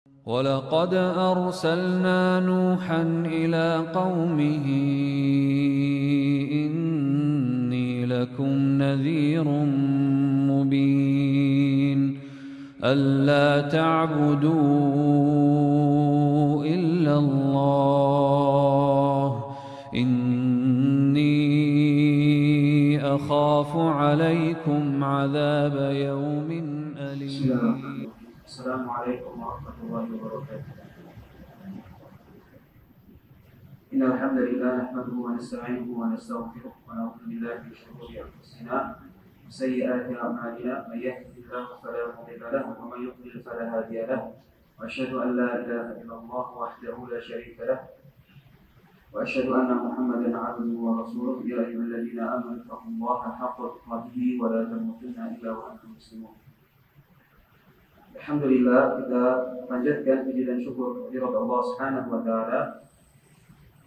ولقد أرسلنا نوحا إلى قومه إني لكم نذير مبين ألا تعبدوا إلا الله إني أخاف عليكم عذاب يوم أليم. السلام عليكم ورحمة الله وبركاته. إن الحمد لله نحمده ونستعينه ونستغفره ونعوذ بالله من شرور أنفسنا وسيئات أعمالنا من يهده الله فلا مضل له ومن يضلل فلا هادي له وأشهد أن لا إله إلا الله وحده لا شريك له وأشهد أن محمدا عبده ورسوله يا أيها الذين آمنوا اتقوا الله حق تقاته ولا تموتن إلا وأنتم مسلمون. Alhamdulillah, kita panjatkan puji dan syukur kehadirat Allah Subhanahu wa taala,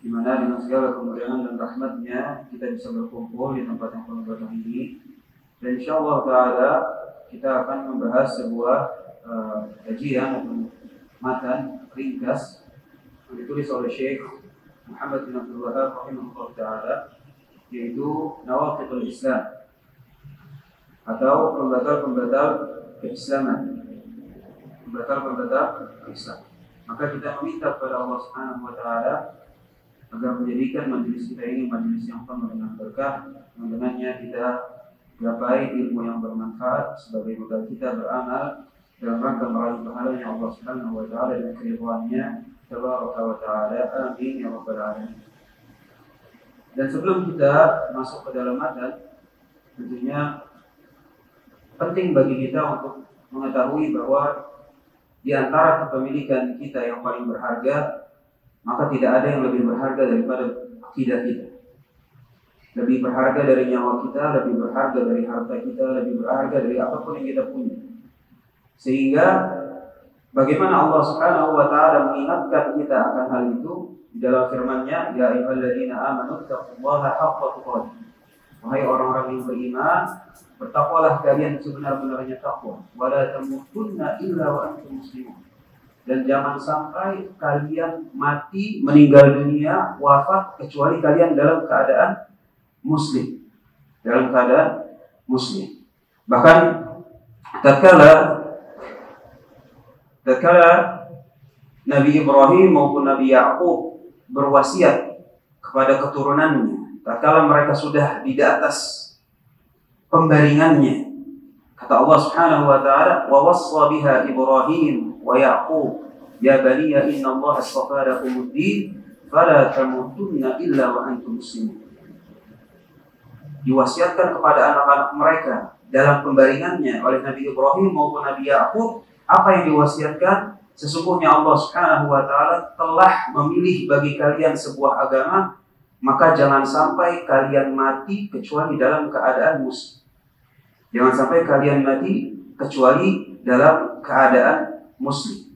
di mana dengan segala kemuliaan dan rahmat-Nya kita bisa berkumpul di tempat yang penuh berkah ini. Dan insyaallah taala kita akan membahas sebuah kajian atau matan ringkas yang ditulis oleh Syekh Muhammad bin Abdul Wahhab rahimahullah taala, yaitu Nawaqidul Islam atau pembatal-pembatal keislaman. Pembatal Islam. Maka kita meminta kepada Allah Subhanahu wa taala agar menjadikan majelis kita ini majelis yang penuh dengan berkah, yang dengannya kita gapai ilmu yang bermanfaat sebagai bekal kita beramal dalam rangka meraih pahalanya Allah Subhanahu wa taala dan keridhaannya tabaraka wa taala. Amin ya rabbal alamin. Dan sebelum kita masuk ke dalam matan, tentunya penting bagi kita untuk mengetahui bahwa di antara kepemilikan kita yang paling berharga, maka tidak ada yang lebih berharga daripada akidah kita. Lebih berharga dari nyawa kita, lebih berharga dari harta kita, lebih berharga dari apapun yang kita punya. Sehingga bagaimana Allah Subhanahu wa taala mengingatkan kita akan hal itu di dalam firman-Nya, ya ayyuhalladzina amanu taqullaha haqqa tuqatih. Wahai orang-orang yang beriman, bertakwalah kalian sebenar-benarnya takwa. Wala tamutunna illa wa antum muslimun. Dan jangan sampai kalian mati, meninggal dunia, wafat kecuali kalian dalam keadaan muslim. Dalam keadaan muslim. Bahkan tatkala Nabi Ibrahim maupun Nabi Ya'qub berwasiat kepada keturunannya, tatkala mereka sudah di atas pembaringannya, kata Allah Subhanahu wa taala, wa wassa biha Ibrahim wa Yaqub ya baniya inna Allah astafa lakumuddin fala tamutunna illa wa antum muslimun. Diwasiatkan kepada anak-anak mereka dalam pembaringannya oleh Nabi Ibrahim maupun Nabi Yaqub, apa yang diwasiatkan? Sesungguhnya Allah Subhanahu wa taala telah memilih bagi kalian sebuah agama, maka jangan sampai kalian mati kecuali dalam keadaan muslim. Jangan sampai kalian mati kecuali dalam keadaan muslim.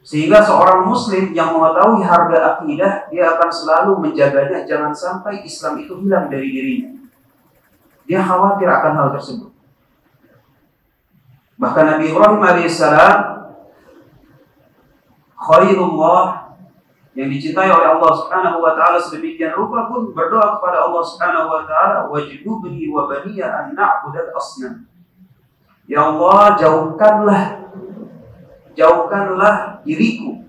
Sehingga seorang muslim yang mengetahui harga akidah, dia akan selalu menjaganya jangan sampai Islam itu hilang dari dirinya. Dia khawatir akan hal tersebut. Bahkan Nabi Ibrahim alaihissalam, Khalilullah, yang dicintai oleh Allah Subhanahu wa taala sedemikian rupa, pun berdoa kepada Allah Subhanahu wa taala, wajibni wa baniya an na'budal asnam. Ya Allah, jauhkanlah diriku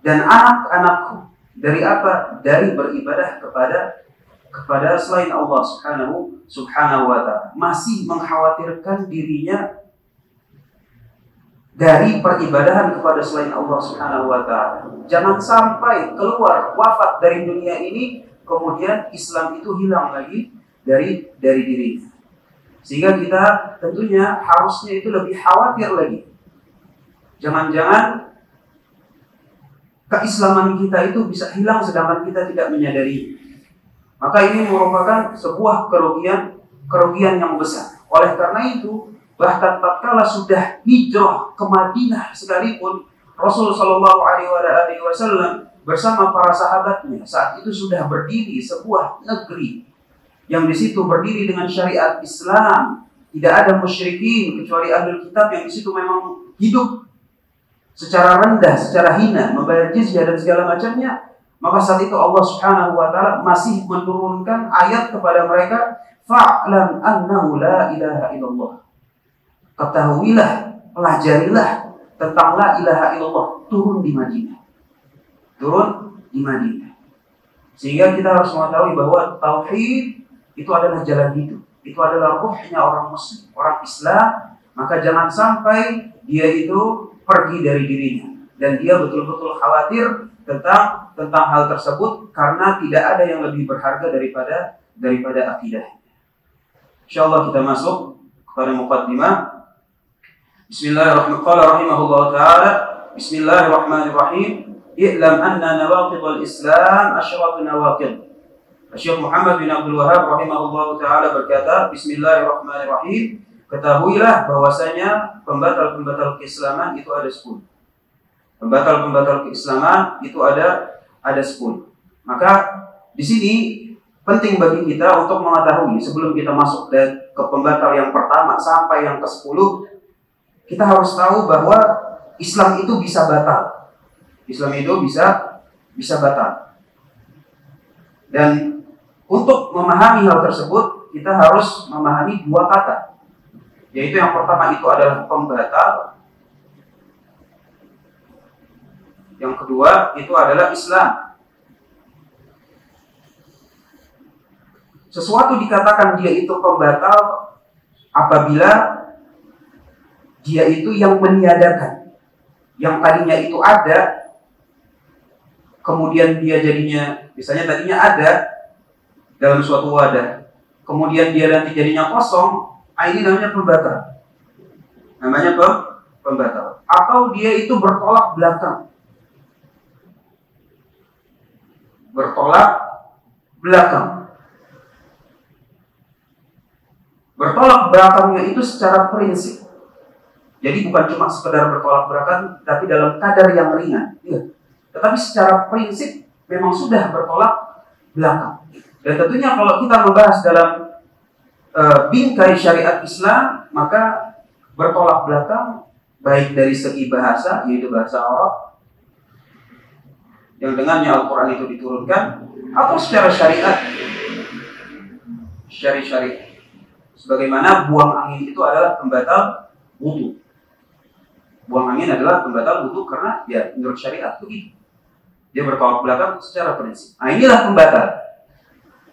dan anak-anakku dari apa? Dari beribadah kepada selain Allah Subhanahu wa taala. Masih mengkhawatirkan dirinya dari peribadahan kepada selain Allah Subhanahu wa taala. Jangan sampai keluar wafat dari dunia ini kemudian Islam itu hilang lagi dari dirinya. Sehingga kita tentunya harusnya itu lebih khawatir lagi. Jangan-jangan keislaman kita itu bisa hilang sedangkan kita tidak menyadari. Maka ini merupakan sebuah kerugian yang besar. Oleh karena itu, bahkan tatkala sudah hijrah ke Madinah sekalipun, Rasul Shallallahu Alaihi Wasallam bersama para sahabatnya saat itu sudah berdiri sebuah negeri yang di situ berdiri dengan syariat Islam, tidak ada musyrikin kecuali ahlul kitab yang di situ memang hidup secara rendah, secara hina, membayar jizyah dan segala macamnya, maka saat itu Allah Subhanahu wa taala masih menurunkan ayat kepada mereka, fa'lam annahu la ilaha illallah. Ketahuilah, pelajarilah tentang la ilaha illallah, turun di Madinah. Turun di Madinah. Sehingga kita harus mengetahui bahwa tauhid itu adalah jalan hidup. Itu adalah ruhnya orang muslim, orang Islam. Maka jangan sampai dia itu pergi dari dirinya. Dan dia betul-betul khawatir tentang hal tersebut, karena tidak ada yang lebih berharga daripada akidah. Insyaallah kita masuk kepada muqaddimah. Bismillahirrahmanirrahim. I'lam anna nawaqidul Islam asyratu nawaqid. Syekh Muhammad bin Abdul Wahhab rahimahullahu taala berkata, Bismillahirrahmanirrahim. Ketahuilah bahwasanya pembatal-pembatal keislaman itu ada 10. Pembatal-pembatal keislaman itu ada 10. Maka di sini penting bagi kita untuk mengetahui, sebelum kita masuk ke pembatal yang pertama sampai yang ke-10, kita harus tahu bahwa Islam itu bisa batal. Islam itu bisa batal. Dan untuk memahami hal tersebut, kita harus memahami 2 kata. Yaitu yang pertama itu adalah pembatal. Yang kedua itu adalah Islam. Sesuatu dikatakan dia itu pembatal apabila dia itu yang meniadakan. Yang tadinya itu ada, kemudian dia jadinya, misalnya tadinya ada dalam suatu wadah, kemudian dia nanti jadinya kosong, ini namanya pembatal. Namanya pembatal. Atau dia itu bertolak belakang. Bertolak belakang. Bertolak belakangnya itu secara prinsip. Jadi bukan cuma sekedar bertolak belakang, tapi dalam kadar yang ringan. Ya. Tetapi secara prinsip memang sudah bertolak belakang. Dan tentunya kalau kita membahas dalam bingkai syariat Islam, maka bertolak belakang baik dari segi bahasa, yaitu bahasa Arab yang dengannya Al-Quran itu diturunkan, atau secara syariat, syariat. Sebagaimana buang angin itu adalah pembatal wudu. Buang angin adalah pembatal wudu karena ya menurut syariat begitu. Dia bertolak belakang secara prinsip. Inilah pembatal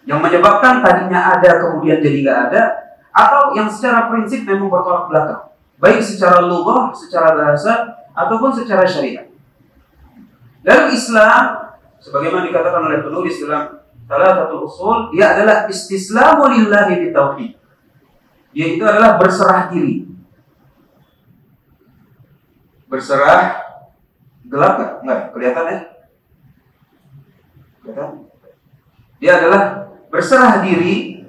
yang menyebabkan tadinya ada kemudian jadi nggak ada, atau yang secara prinsip memang bertolak belakang, baik secara lughah, secara bahasa, ataupun secara syariat. Dalam Islam, sebagaimana dikatakan oleh penulis dalam Thalathatul Ushul, dia adalah istislamu lillahi bitauhid. Dia itu adalah berserah diri. Berserah, gelap nggak? Nggak, kelihatan ya? Kelihatan? Dia adalah berserah diri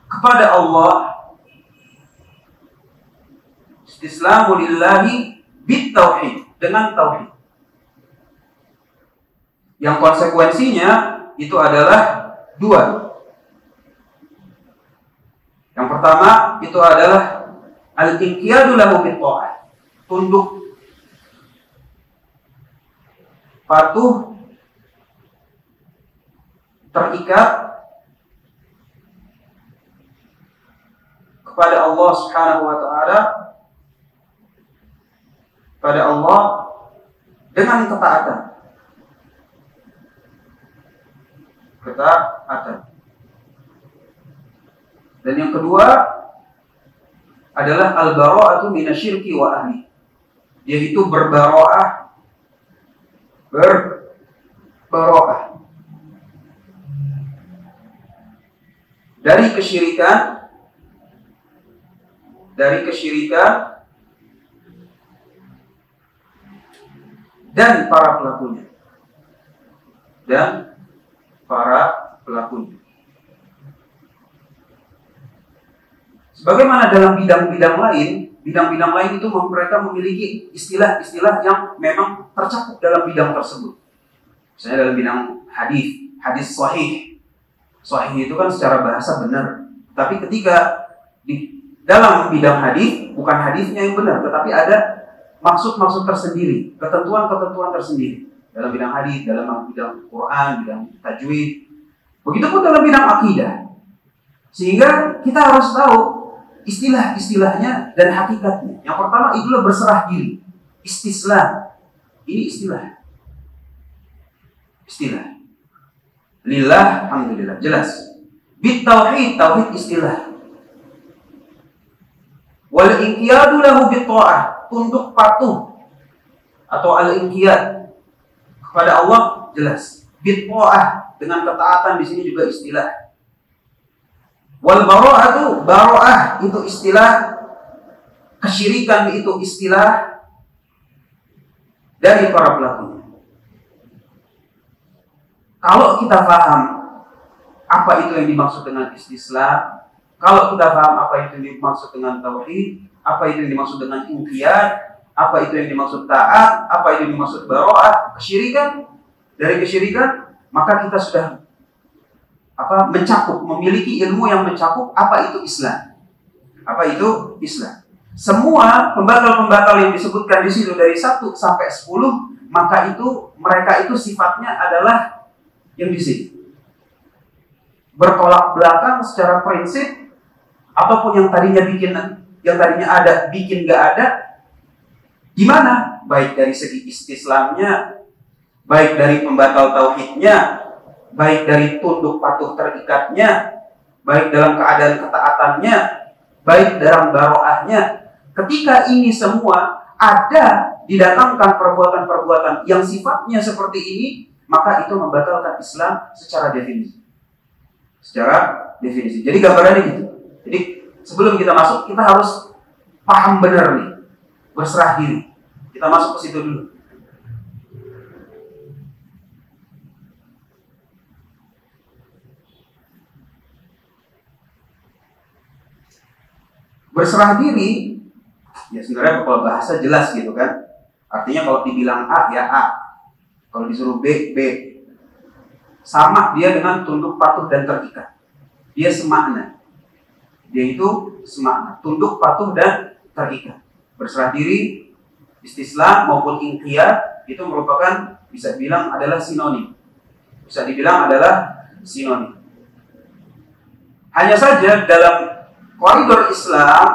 kepada Allah, istislamu lillahi bitauhid, dengan tauhid. Yang konsekuensinya itu adalah 2. Yang pertama itu adalah al-inqiyadu lahu bitta'ah, tunduk, patuh, terikat kepada Allah Subhanahu wa taala, pada Allah dengan ketaatan. Dan yang kedua adalah al-bara'atu minasyirki wa ahli, yaitu berbara'ah dari kesyirikan dan para pelakunya. Sebagaimana dalam bidang-bidang lain itu mereka memiliki istilah-istilah yang memang tercakup dalam bidang tersebut. Misalnya dalam bidang hadis sahih. Sahih itu kan secara bahasa benar. Tapi ketika di dalam bidang hadis, bukan hadisnya yang benar, tetapi ada maksud-maksud tersendiri, ketentuan-ketentuan tersendiri dalam bidang hadis, dalam bidang Quran, bidang tajwid. Begitupun dalam bidang akidah. Sehingga kita harus tahu istilah-istilahnya dan hakikatnya. Yang pertama itulah berserah diri. Istislam. Ini istilah. Lillah, alhamdulillah, jelas. Bitauhid, tauhid istilah. Wal inqiyadu lahu bitta'ah, tunduk patuh atau al-inqiyad kepada Allah, jelas. Bitta'ah, dengan ketaatan di sini juga istilah. Wal bara'atu, bara'ah itu istilah. Kesyirikan itu istilah dari para pelakunya. Kalau kita paham apa itu yang dimaksud dengan istislam, kalau kita paham apa itu yang dimaksud dengan tauhid, apa itu yang dimaksud dengan inqiyad, apa itu yang dimaksud taat, apa itu yang dimaksud bara'ah, kesyirikan, dari kesyirikan, maka kita sudah mencakup, memiliki ilmu yang mencakup apa itu Islam. Apa itu Islam? Semua pembatal-pembatal yang disebutkan di situ dari 1 sampai 10, maka itu mereka itu sifatnya adalah yang di sini. Bertolak belakang secara prinsip, ataupun yang tadinya ada bikin nggak ada. Gimana? Baik dari segi istislamnya, baik dari pembatal tauhidnya, baik dari tunduk patuh terikatnya, baik dalam keadaan ketaatannya, baik dalam baroahnya. Ketika ini semua ada didatangkan perbuatan-perbuatan yang sifatnya seperti ini, maka itu membatalkan Islam secara definisi. Jadi gambarannya gitu. Jadi sebelum kita masuk, kita harus paham benar nih, berserah diri. Kita masuk ke situ dulu. Berserah diri, ya sebenarnya kalau bahasa jelas gitu kan. Artinya kalau dibilang A, ya A. Kalau disuruh B, B. Sama dia dengan tunduk patuh dan terikat. Dia semakna. Dia itu semakna. Tunduk patuh dan terikat. Berserah diri, istislam maupun inqiyad itu merupakan, bisa dibilang adalah sinonim. Hanya saja dalam koridor Islam,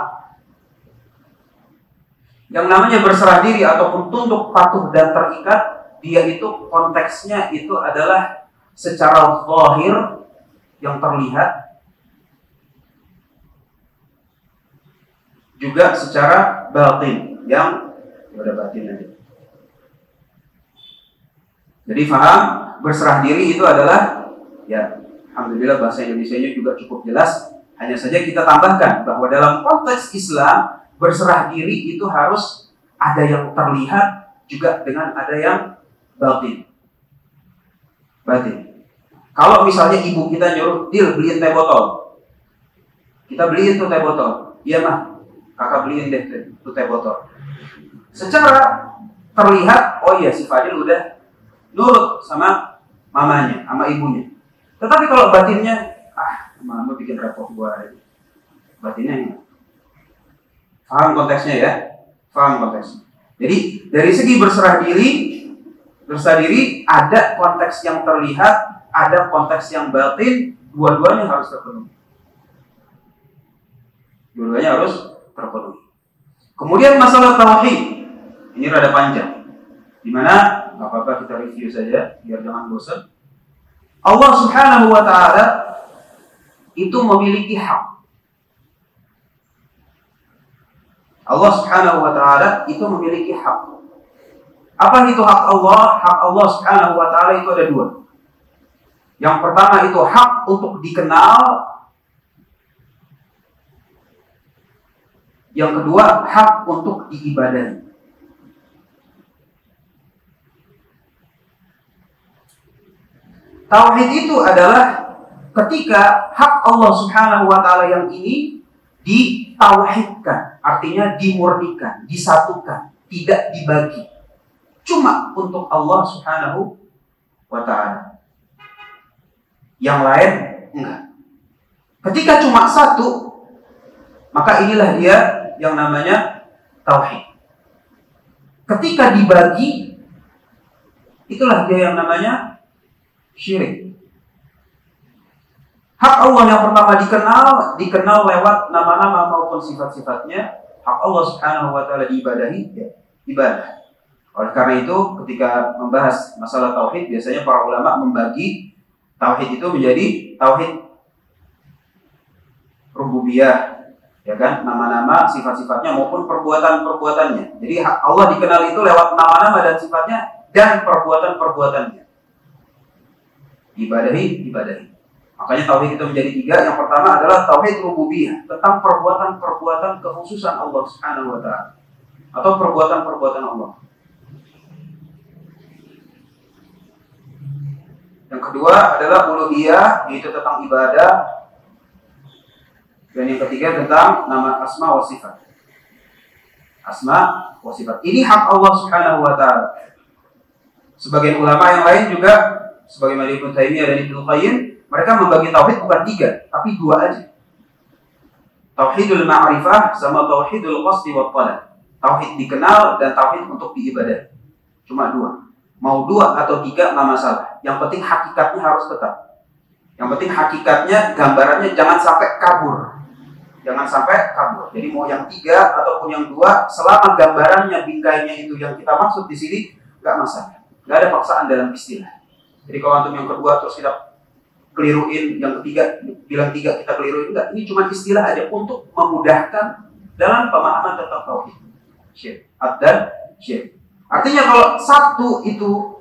yang namanya berserah diri ataupun tunduk patuh dan terikat, dia itu konteksnya itu adalah secara zahir yang terlihat, juga secara batin yang ada batinnya. Jadi faham, berserah diri itu adalah, ya alhamdulillah bahasa Indonesianya juga cukup jelas. Hanya saja kita tambahkan bahwa dalam konteks Islam, berserah diri itu harus ada yang terlihat juga dengan ada yang batin. Kalau misalnya ibu kita nyuruh, Dil, beliin teh botol. Kita beliin tuh teh botol. Iya mah, kakak beliin deh tuh teh botol. Secara terlihat, oh iya si Fadil udah nurut sama mamanya, sama ibunya. Tetapi kalau batinnya, mama bikin repot gua aja. Batinnya enggak. Paham konteksnya ya? Paham konteksnya. Jadi dari segi berserah diri ada konteks yang terlihat, ada konteks yang batin, dua-duanya harus terpenuhi. Kemudian masalah tauhid, ini rada panjang. Dimana nggak apa-apa kita review saja biar jangan bosan. Allah Subhanahu wa Ta'ala itu memiliki hak. Allah Subhanahu wa Ta'ala itu memiliki hak. Apa itu hak Allah? Hak Allah Subhanahu wa Ta'ala itu ada dua. Yang pertama itu hak untuk dikenal. Yang kedua hak untuk diibadahi. Tauhid itu adalah ketika hak Allah Subhanahu wa Ta'ala yang ini ditauhidkan, artinya dimurnikan, disatukan, tidak dibagi. Cuma untuk Allah Subhanahu wa Ta'ala. Yang lain enggak. Ketika cuma satu, maka inilah dia yang namanya tauhid. ketika dibagi, itulah dia yang namanya syirik. Hak Allah yang pertama dikenal lewat nama-nama maupun sifat-sifatnya. Hak Allah Subhanahu wa taala diibadahi, ya, ibadah. Oleh karena itu, ketika membahas masalah tauhid, biasanya para ulama membagi tauhid itu menjadi tauhid rububiyah, ya kan? Nama-nama, sifat-sifatnya maupun perbuatan-perbuatannya. Jadi hak Allah dikenal itu lewat nama-nama dan sifatnya dan perbuatan-perbuatannya. Ibadahi. Makanya tauhid itu menjadi 3. Yang pertama adalah tauhid rububiyah, tentang perbuatan-perbuatan kekhususan Allah Subhanahu wa taala atau perbuatan-perbuatan Allah. Yang kedua adalah uluhiyah, yaitu tentang ibadah. Dan yang ketiga tentang nama asma wa sifat. Asma wa sifat. Ini hak Allah Subhanahu wa taala. Sebagian ulama yang lain juga, sebagaimana Ibnu Taimiyah dan Ibnu Qayyim, mereka membagi tauhid bukan 3, tapi 2 aja. Tauhidul ma'rifah sama tauhidul qasdi wa talab. Tauhid dikenal dan tauhid untuk diibadah. Cuma 2. Mau 2 atau 3 nggak masalah. Yang penting hakikatnya harus tetap. Yang penting hakikatnya, gambarannya jangan sampai kabur. Jangan sampai kabur. Jadi mau yang 3 ataupun yang 2, selama gambarannya, bingkainya itu yang kita maksud di sini, nggak masalah. Nggak ada paksaan dalam istilah. Jadi kalau antum yang kedua terus kita keliruin, yang ketiga bilang 3 kita keliruin, enggak. Ini cuma istilah aja untuk memudahkan dalam pemahaman tentang tauhid. Syirik dan syirik. Artinya kalau satu itu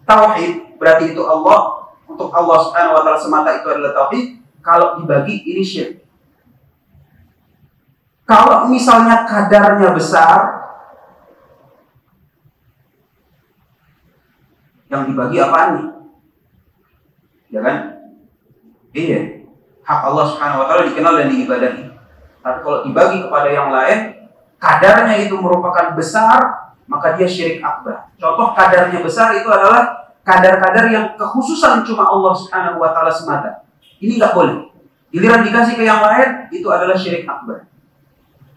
tauhid, berarti itu Allah, untuk Allah Subhanahu wa taala semata itu adalah tauhid. Kalau dibagi ini syirik. Kalau misalnya kadarnya besar, yang dibagi apaan nih? Ya kan? Iya. Hak Allah Subhanahu wa taala dikenal dan diibadahi. Tapi kalau dibagi kepada yang lain, kadarnya itu merupakan besar, maka dia syirik akbar. Contoh kadarnya besar itu adalah kadar-kadar yang kekhususan cuma Allah Subhanahu wa taala semata. Ini enggak boleh. Giliran dikasih ke yang lain, itu adalah syirik akbar.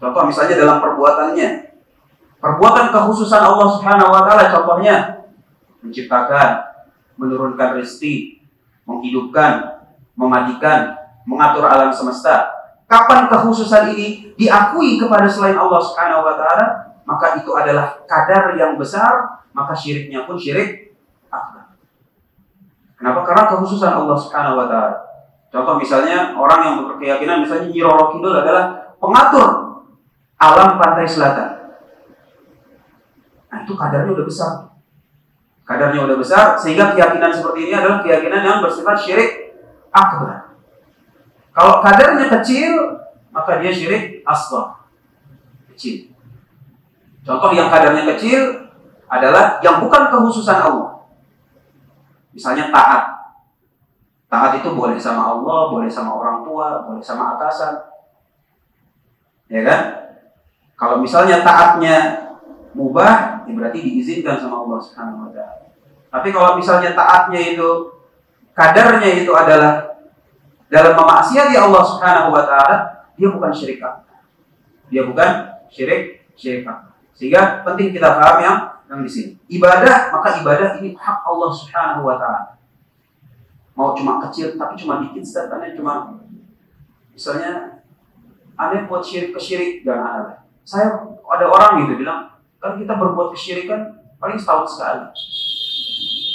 Contoh misalnya dalam perbuatannya. Perbuatan kekhususan Allah Subhanahu wa taala, contohnya menciptakan, menurunkan rezeki, menghidupkan, mematikan, mengatur alam semesta. Kapan kekhususan ini diakui kepada selain Allah Subhanahu wa taala, maka itu adalah kadar yang besar, maka syiriknya pun syirik akbar. Kenapa? Karena kekhususan Allah Subhanahu wa taala. Contoh misalnya orang yang berkeyakinan misalnya Nyi Roro Kidul adalah pengatur alam pantai selatan. Nah, itu kadarnya udah besar. Kadarnya udah besar, sehingga keyakinan seperti ini adalah keyakinan yang bersifat syirik akbar. Kalau kadarnya kecil, maka dia syirik asghar. Kecil. Contoh yang kadarnya kecil adalah yang bukan kekhususan Allah. Misalnya taat. Taat itu boleh sama Allah, boleh sama orang tua, boleh sama atasan. Ya kan? Kalau misalnya taatnya mubah, ya berarti diizinkan sama Allah Subhanahu wa taala. Tapi kalau misalnya taatnya itu kadarnya itu adalah dalam memaksiati Allah Subhanahu wa taala, dia bukan syirik akbar. Dia bukan syirik akbar. Sehingga penting kita paham yang di sini. Ibadah, maka ibadah ini hak Allah Subhanahu wa taala. Mau cuma kecil tapi cuma dikit, aneh cuma misalnya aneh buat syirik kesyirik, jangan aneh. Saya ada orang gitu bilang, kan kita berbuat kesyirikan paling setahun sekali.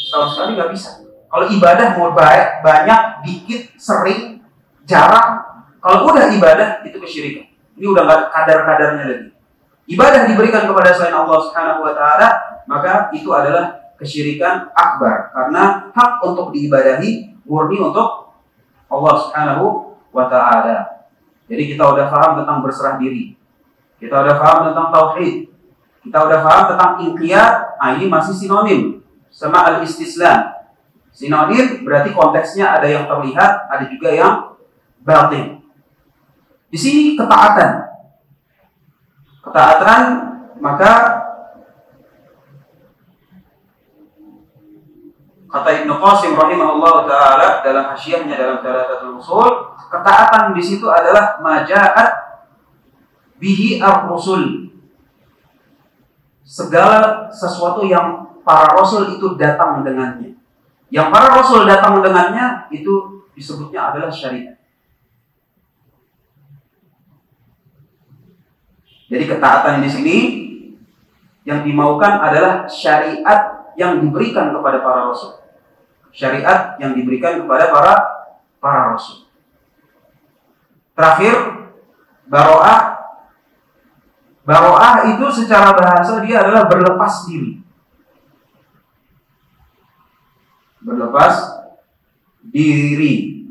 Setahun sekali nggak bisa. Kalau ibadah mau baik, banyak, dikit, sering, jarang. Kalau udah ibadah itu kesyirikan. Ini udah nggak kadar-kadarnya lagi. Ibadah diberikan kepada selain Allah Subhanahu wa taala, maka itu adalah kesyirikan akbar. Karena hak untuk diibadahi murni untuk Allah Subhanahu wa taala. Jadi kita udah paham tentang berserah diri. Kita udah paham tentang tauhid. Kita udah paham tentang inqiyad. Ini masih sinonim sama al-istislam. Sinonim berarti konteksnya ada yang terlihat, ada juga yang batin. Di sini ketaatan. Ketaatan, maka kata Ibnu Qasim rahimahullah taala dalam hasyiahnya dalam Thalathatul Ushul, ketaatan di situ adalah maja'at bihi ar-rusul. segala sesuatu yang para rasul itu datang dengannya. Yang para rasul datang dengannya itu disebutnya adalah syariat. Jadi ketaatan di sini yang dimaukan adalah syariat yang diberikan kepada para rasul. Syariat yang diberikan kepada para rasul. Terakhir, baro'ah. Baro'ah itu secara bahasa dia adalah berlepas diri. Berlepas diri.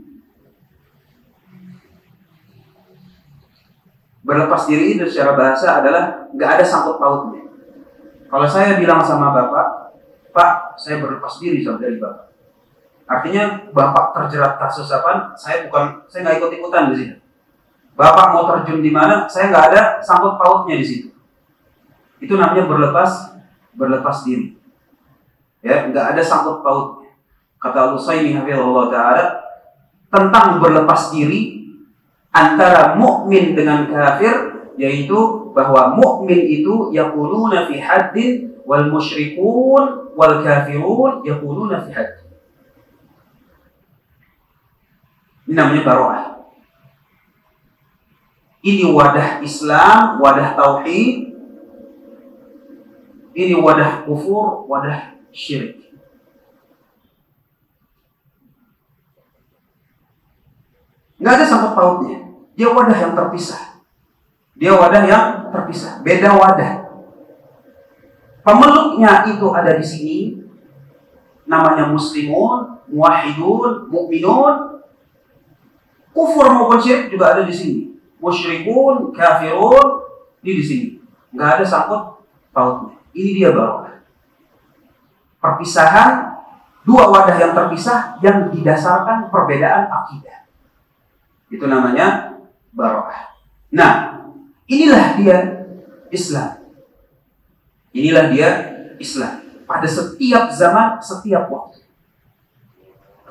Berlepas diri itu secara bahasa adalah nggak ada sangkut pautnya. Kalau saya bilang sama Bapak, Pak, saya berlepas diri dari Bapak. Artinya Bapak terjerat kasus apa? Saya nggak ikut-ikutan di situ. Bapak mau terjun di mana? Saya nggak ada sangkut pautnya di situ. Itu namanya berlepas diri. Ya, nggak ada sangkut pautnya. Kata Al-Utsaimin hafizahullah taala tentang berlepas diri antara mukmin dengan kafir, yaitu bahwa mukmin itu yaquluna fi haddin wal musyrikun wal kafirun yaquluna fi hadd. Ini namanya baro'ah. Ini wadah Islam, wadah tauhid. Ini wadah kufur, wadah syirik. Nggak ada sangkut pautnya. Dia wadah yang terpisah. Beda wadah. Pemeluknya itu ada di sini. Namanya muslimun, muwahhidun, mukminun. Kufur maupun syirik juga ada di sini. Musyrikun, kafirun, ini di sini. Nggak ada sangkut pautnya. Ini dia baro'ah. Perpisahan dua wadah yang terpisah yang didasarkan perbedaan akidah. Itu namanya baro'ah. Nah, inilah dia Islam. Pada setiap zaman, setiap waktu.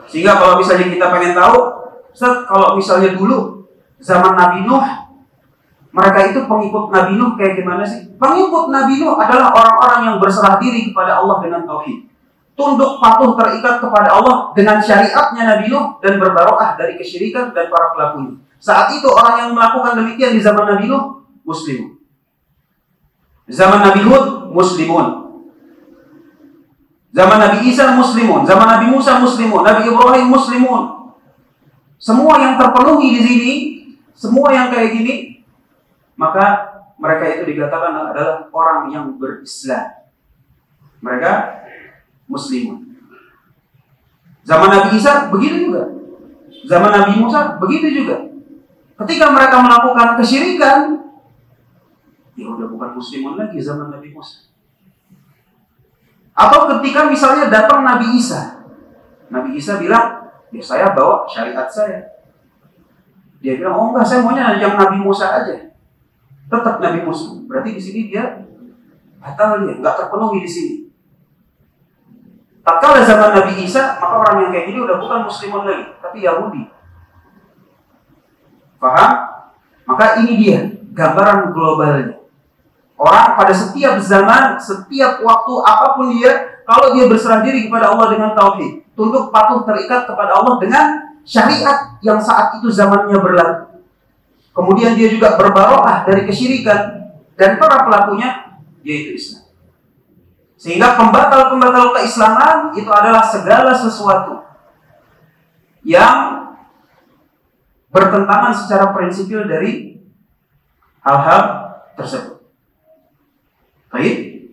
Sehingga kalau misalnya kita pengen tahu, Ustaz, kalau misalnya dulu zaman Nabi Nuh, mereka itu pengikut Nabi Nuh kayak gimana sih? Pengikut Nabi Nuh adalah orang-orang yang berserah diri kepada Allah dengan tauhid. Tunduk patuh terikat kepada Allah dengan syariatnya Nabi Nuh dan berbaro'ah dari kesyirikan dan para pelakunya. Saat itu orang yang melakukan demikian di zaman Nabi Nuh, muslimun. Zaman Nabi Hud, muslimun. Zaman Nabi Isa, muslimun. Zaman Nabi Musa, muslimun. Nabi Ibrahim, muslimun. Semua yang terpenuhi di sini, semua yang kayak gini, maka mereka itu dikatakan adalah orang yang berislam. Mereka muslimun. Zaman Nabi Isa begitu juga. Zaman Nabi Musa begitu juga. Ketika mereka melakukan kesyirikan, ya udah bukan muslimun lagi zaman Nabi Musa. Atau ketika misalnya datang Nabi Isa. Nabi Isa bilang, ya saya bawa syariat saya. Dia bilang, oh enggak, saya maunya yang Nabi Musa aja. Tetap Nabi Musa. Berarti di sini dia batal, dia nggak terpenuhi di sini. Tatkala zaman Nabi Isa, maka orang yang kayak gini udah bukan muslimun lagi, tapi Yahudi. Paham? Maka ini dia gambaran globalnya. Orang pada setiap zaman, setiap waktu, apapun dia, kalau dia berserah diri kepada Allah dengan tauhid, tunduk patuh terikat kepada Allah dengan syariat yang saat itu zamannya berlaku. Kemudian dia juga berbaro'ah dari kesyirikan dan para pelakunya, yaitu Islam. Sehingga pembatal-pembatal keislaman itu adalah segala sesuatu yang bertentangan secara prinsipil dari hal-hal tersebut. Baik.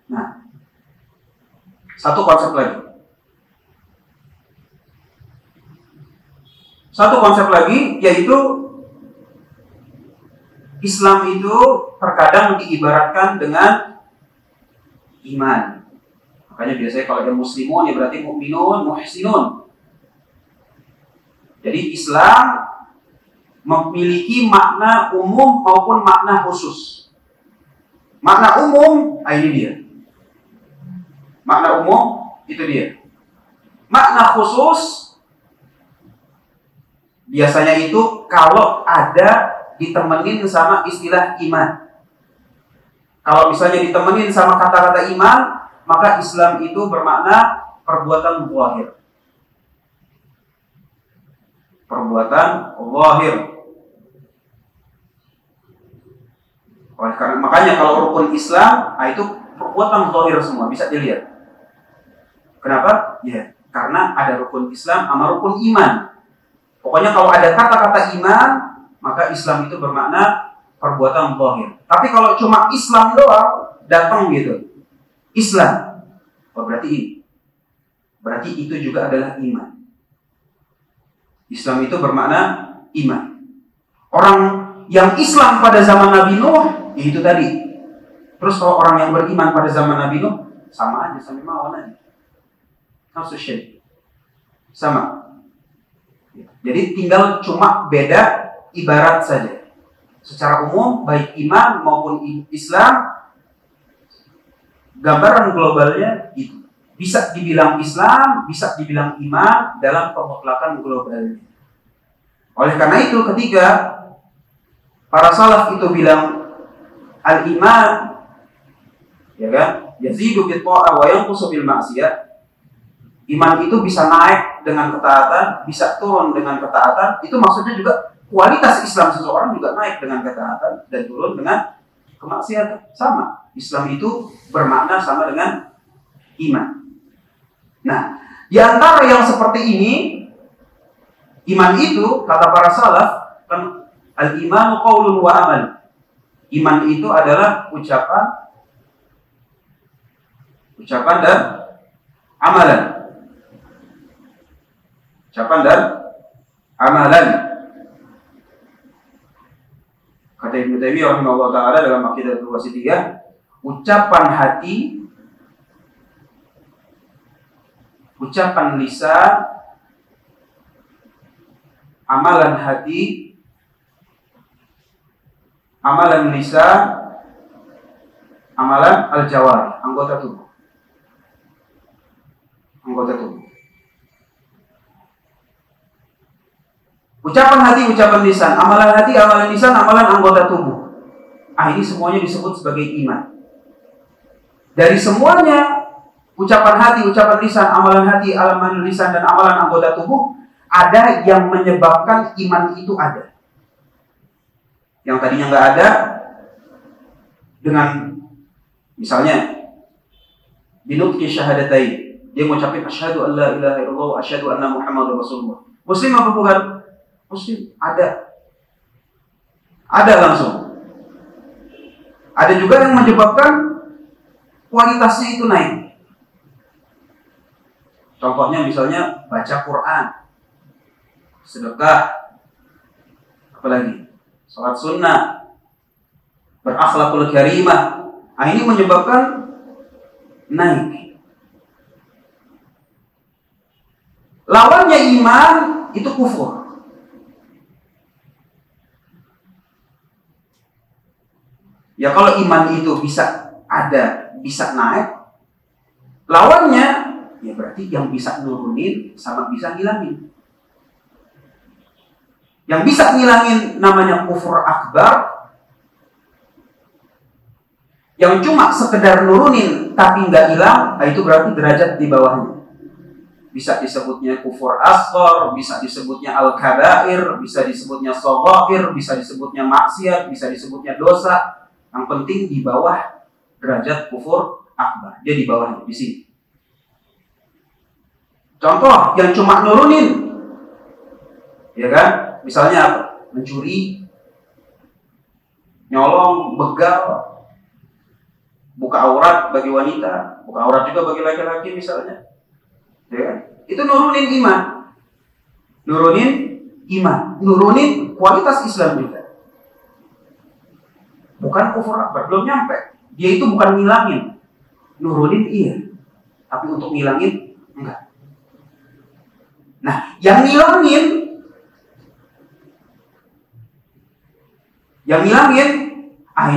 Nah, satu konsep lagi, yaitu Islam itu terkadang diibaratkan dengan iman. Makanya biasanya kalau ada muslimun ya berarti mukminun, muhsinun. Jadi Islam memiliki makna umum maupun makna khusus. Makna umum, ini dia. Makna umum, itu dia. Makna khusus, biasanya itu kalau ada ditemenin sama istilah iman. Kalau misalnya ditemenin sama kata-kata iman, maka Islam itu bermakna perbuatan zahir. Perbuatan zahir. Makanya kalau rukun Islam, itu perbuatan zahir semua, bisa dilihat. Kenapa? Ya, karena ada rukun Islam sama rukun iman. Pokoknya kalau ada kata-kata iman, maka Islam itu bermakna perbuatan zahir. Tapi kalau cuma Islam doang, datang gitu, Islam, berarti ini. Berarti itu juga adalah iman. Islam itu bermakna iman. Orang yang Islam pada zaman Nabi Nuh, itu tadi. Terus kalau orang yang beriman pada zaman Nabi Nuh, sama aja, sama mawon aja. Sama. Jadi tinggal cuma beda ibarat saja. Secara umum, baik iman maupun Islam, gambaran globalnya itu. Bisa dibilang Islam, bisa dibilang iman dalam pemutlakan globalnya. Oleh karena itu, ketika para salaf itu bilang al-iman, ya kan, yazidu bil ta'ah wa yanqusu bil ma'siyah. Iman itu bisa naik dengan ketaatan, bisa turun dengan ketaatan. Itu maksudnya juga kualitas Islam seseorang juga naik dengan ketaatan dan turun dengan kemaksiatan. Sama. Islam itu bermakna sama dengan iman. Nah, di antara yang seperti ini, iman itu, kata para salaf, kan al-imanu qaulun wa amal. Iman itu adalah ucapan dan amalan. Ucapan dan amalan. Kata Ibnu Taimiyah rahimahullah taala dalam Aqidatul Wasithiyah, ucapan hati, ucapan lisan, amalan hati, amalan lisan, amalan al-jawari, anggota tubuh. Anggota tubuh. Ucapan hati, ucapan lisan, amalan hati, amalan lisan, amalan anggota tubuh. Ini semuanya disebut sebagai iman. Dari semuanya, ucapan hati, ucapan lisan, amalan hati, amalan lisan, dan amalan anggota tubuh, ada yang menyebabkan iman itu ada. Yang tadinya nggak ada, dengan misalnya binutqi syahadatain, dia mengucapkan asyhadu an la ilaha illallah wa asyhadu anna muhammadar rasulullah. Muslim apa bukan? Muslim. Ada langsung. Ada juga yang menyebabkan kualitasnya itu naik. Contohnya misalnya baca Quran, sedekah, apalagi salat sunnah, berakhlakul karimah. Ini menyebabkan naik. Lawannya iman itu kufur. Ya kalau iman itu bisa ada, bisa naik, lawannya ya berarti yang bisa nurunin sama bisa ngilangin. Yang bisa ngilangin namanya kufur akbar. Yang cuma sekedar nurunin tapi nggak hilang, itu berarti derajat di bawahnya. Bisa disebutnya kufur asghar, bisa disebutnya al-kabair, bisa disebutnya shaghair, bisa disebutnya maksiat, bisa disebutnya dosa. Yang penting di bawah derajat kufur akbar. Dia di bawahnya, di sini. Contoh yang cuma nurunin, ya kan? Misalnya apa? Mencuri, nyolong, begal, buka aurat bagi wanita, buka aurat juga bagi laki-laki misalnya. Ya kan? Itu nurunin iman. Nurunin kualitas Islam juga. Bukan kufur akbar, belum nyampe. Dia itu bukan ngilangin. Nurunin iya, tapi untuk ngilangin enggak. Nah, yang ngilangin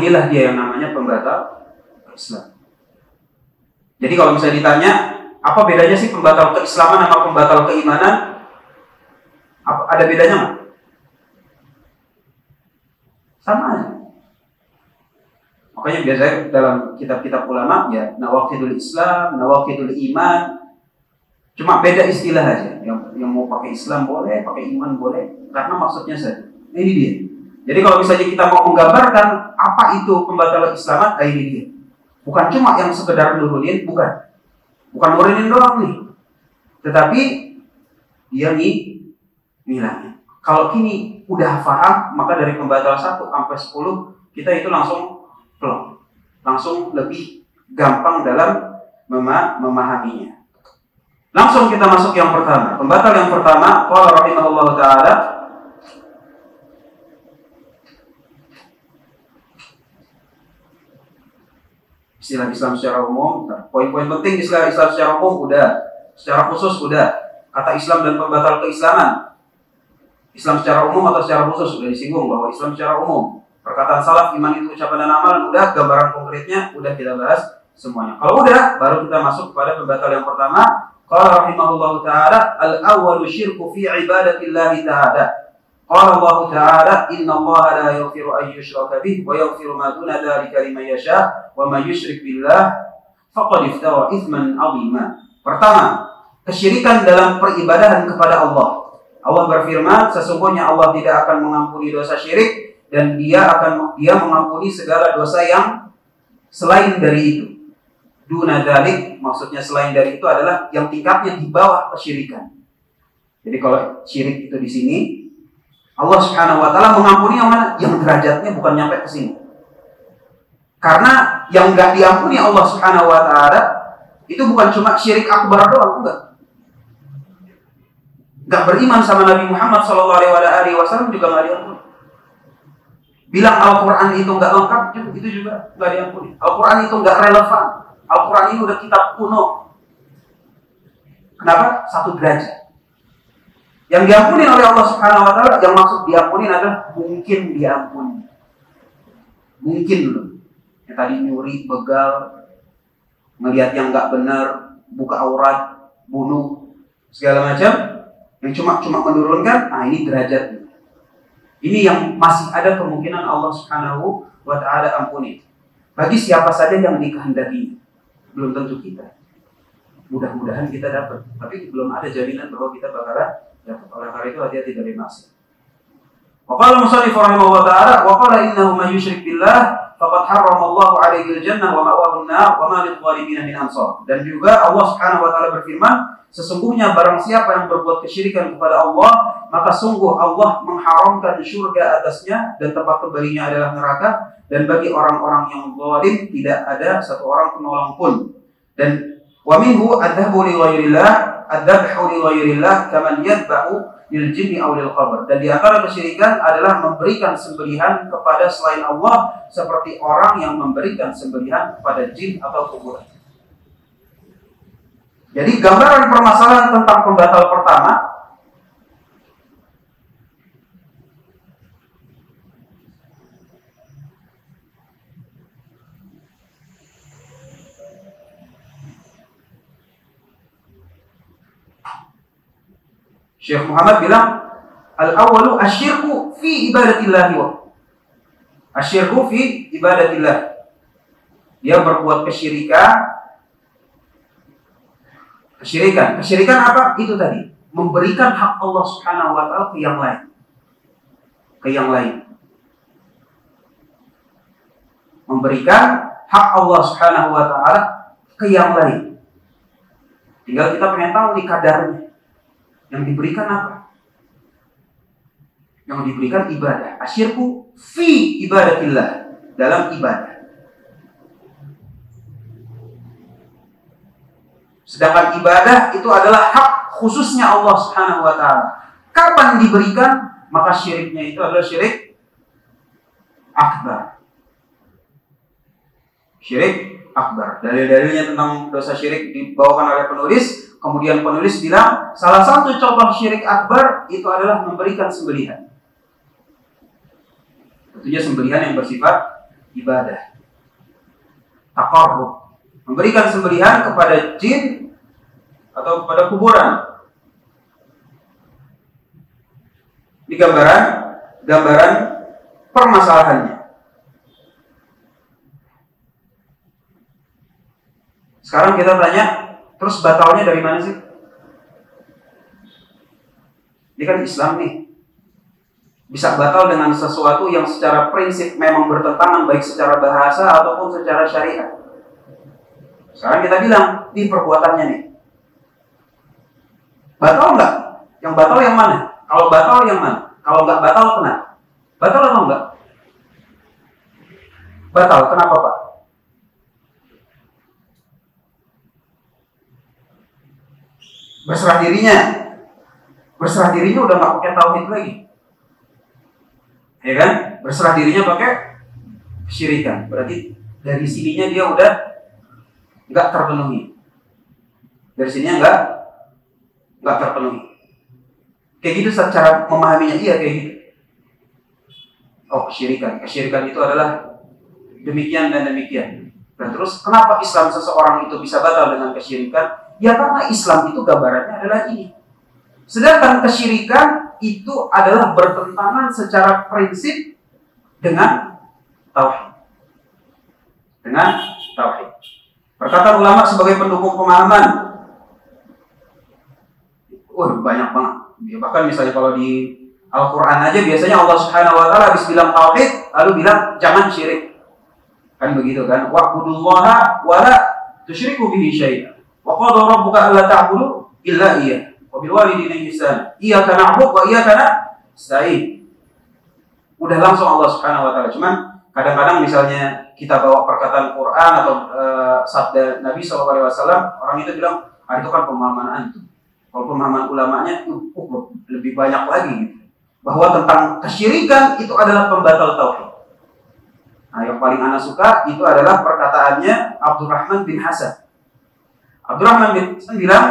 inilah dia yang namanya pembatal Islam. Jadi kalau misalnya ditanya, apa bedanya sih pembatal keislaman sama pembatal keimanan? Ada bedanya nggak? Sama aja. Makanya biasanya dalam kitab-kitab ulama ya nawaqidul Islam, nawaqidul iman. Cuma beda istilah aja. Yang mau pakai Islam boleh, pakai iman boleh, karena maksudnya saja. Ini dia. Jadi kalau misalnya kita mau menggambarkan apa itu pembatal keislaman, ini dia. Bukan cuma yang sekedar nurunin, bukan nurunin doang nih. Tetapi dia ngilangin. Kalau kini udah paham, maka dari pembatal 1 sampai 10 kita itu langsung plong. Langsung lebih gampang dalam memahaminya. Langsung kita masuk yang pertama. Pembatal yang pertama, qala rahimahullahu taala, istilah Islam secara umum, poin-poin penting istilah Islam secara umum udah, secara khusus udah. Kata Islam dan pembatal keislaman. Islam secara umum atau secara khusus udah disinggung bahwa Islam secara umum. Perkataan salaf, iman itu ucapan dan amalan udah, gambaran konkretnya udah kita bahas semuanya. Kalau udah, baru kita masuk kepada pembatal yang pertama. Qala rahimahullahu ta'ala, al-awwalu syirku fi ibadatillahi ta'ala. Qala Allah ta'ala, inna Allah la yaghfiru an yushraka bih wa yaghfiru ma duna dzalika liman yasha wa may yusyrik billah faqad iftara itsman 'azima. Pertama, kesyirikan dalam peribadahan kepada Allah. Allah berfirman, sesungguhnya Allah tidak akan mengampuni dosa syirik dan Dia mengampuni segala dosa yang selain dari itu. Duna dzalik, maksudnya selain dari itu adalah yang tingkatnya di bawah kesyirikan. Jadi kalau syirik itu di sini, Allah Subhanahu wa taala mengampuni yang mana? Yang derajatnya bukan nyampe ke sini. Karena yang enggak diampuni Allah Subhanahu wa taala itu bukan cuma syirik akbar doang, enggak beriman sama Nabi Muhammad SAW juga enggak diampuni. Bilang Al-Quran itu enggak lengkap, itu juga enggak diampuni. Al-Quran itu enggak relevan. Al-Quran ini udah kitab kuno. Kenapa? 1 derajat. Yang diampuni oleh Allah Subhanahu wa taala, yang maksud diampuni adalah mungkin diampuni. Mungkin dulu. Yang tadi nyuri, begal, melihat yang enggak benar, buka aurat, bunuh, segala macam, yang cuma menurunkan, ini derajatnya. Ini yang masih ada kemungkinan Allah Subhanahu wa taala ampuni. Bagi siapa saja yang dikehendaki. Belum tentu kita. Mudah-mudahan kita dapat, tapi belum ada jaminan bahwa kita bakalan dapat. Oleh karena itu hati-hati dari maksiat. Wa qala musannif rahimahullah ta'ala, wa qala innahu may yusyrik billah faqad harramallahu 'alaihi al-jannah wa ma'wahu an-nar wa ma lidh-dhalimin min ansar. Dan juga Allah Subhanahu wa taala berfirman, sesungguhnya barang siapa yang berbuat kesyirikan kepada Allah, maka sungguh Allah mengharamkan surga atasnya dan tempat kembalinya adalah neraka, dan bagi orang-orang yang zalim tidak ada satu orang penolong pun. Dan wa minhu adzabu li ghairillah, adzabhu li ghairillah kaman yadbahu lil jinni aw lil qabr. Dan di antara kesyirikan adalah memberikan sembelihan kepada selain Allah, seperti orang yang memberikan sembelihan kepada jin atau kuburan. Jadi gambaran permasalahan tentang pembatal pertama, Syekh Muhammad bilang, al-awwalu asyirku fi ibadatillah wa asyirku fi ibadatillah. Dia berbuat kesyirikan. Kesyirikan apa? Itu tadi, memberikan hak Allah Subhanahu wa taala ke yang lain. Memberikan hak Allah Subhanahu wa taala ke yang lain. Tinggal kita pengen tahu nih kadarnya. Yang diberikan apa? Yang diberikan ibadah. Asyirku fi ibadatillah, dalam ibadah. Sedangkan ibadah itu adalah hak khususnya Allah Subhanahu wa taala. Kapan diberikan? Maka syiriknya itu adalah syirik akbar. Syirik akbar. Dalil-dalilnya tentang dosa syirik dibawakan oleh penulis. Kemudian penulis bilang, salah satu contoh syirik akbar itu adalah memberikan sembelihan. Tentunya sembelihan yang bersifat ibadah. Taqarrub. Memberikan sembelihan kepada jin atau kepada kuburan. Ini gambaran permasalahannya. Sekarang kita tanya, terus batalnya dari mana sih? Ini kan Islam nih. Bisa batal dengan sesuatu yang secara prinsip memang bertentangan baik secara bahasa ataupun secara syariat. Sekarang kita bilang, di perbuatannya nih. Batal nggak? Yang batal yang mana? Kalau batal yang mana? Kalau nggak batal, kenapa? Batal atau enggak? Batal, kenapa Pak? Berserah dirinya. Berserah dirinya udah nggak pakai tauhid lagi. Ya kan? Berserah dirinya pakai kesyirikan. Berarti dari sininya dia udah nggak terpenuhi. Dari sininya nggak terpenuhi. Kayak gitu secara memahaminya, iya kayak gitu. Oh, kesyirikan. Kesyirikan itu adalah demikian dan demikian. Dan terus kenapa Islam seseorang itu bisa batal dengan kesyirikan? Ya karena Islam itu gambarannya adalah ini. Sedangkan kesyirikan itu adalah bertentangan secara prinsip dengan tauhid. Dengan tauhid. Perkataan ulama sebagai pendukung pemahaman. Banyak banget. Ya, bahkan misalnya kalau di Al-Quran aja biasanya Allah Subhanahu Wa Taala habis bilang tauhid, lalu bilang jangan syirik. Kan begitu kan? Wa'budullaha wa la tusyriku bihi syai'an. Wa qad rabbuka alla ta'budu illa iyyah. Wa bil walidayni ihsana. Iyyaka na'budu wa iyyaka nasta'in. Udah langsung Allah Subhanahu Wa Taala. Cuman kadang-kadang misalnya kita bawa perkataan Quran atau sabda Nabi SAW, orang itu bilang, itu kan pemahaman antum. Kalau pemahaman ulamanya lebih banyak lagi gitu. Bahwa tentang kesyirikan itu adalah pembatal tauhid. Nah, yang paling ana suka itu adalah perkataannya Abdurrahman bin Hasan. Abdurrahman bin Hasan bilang,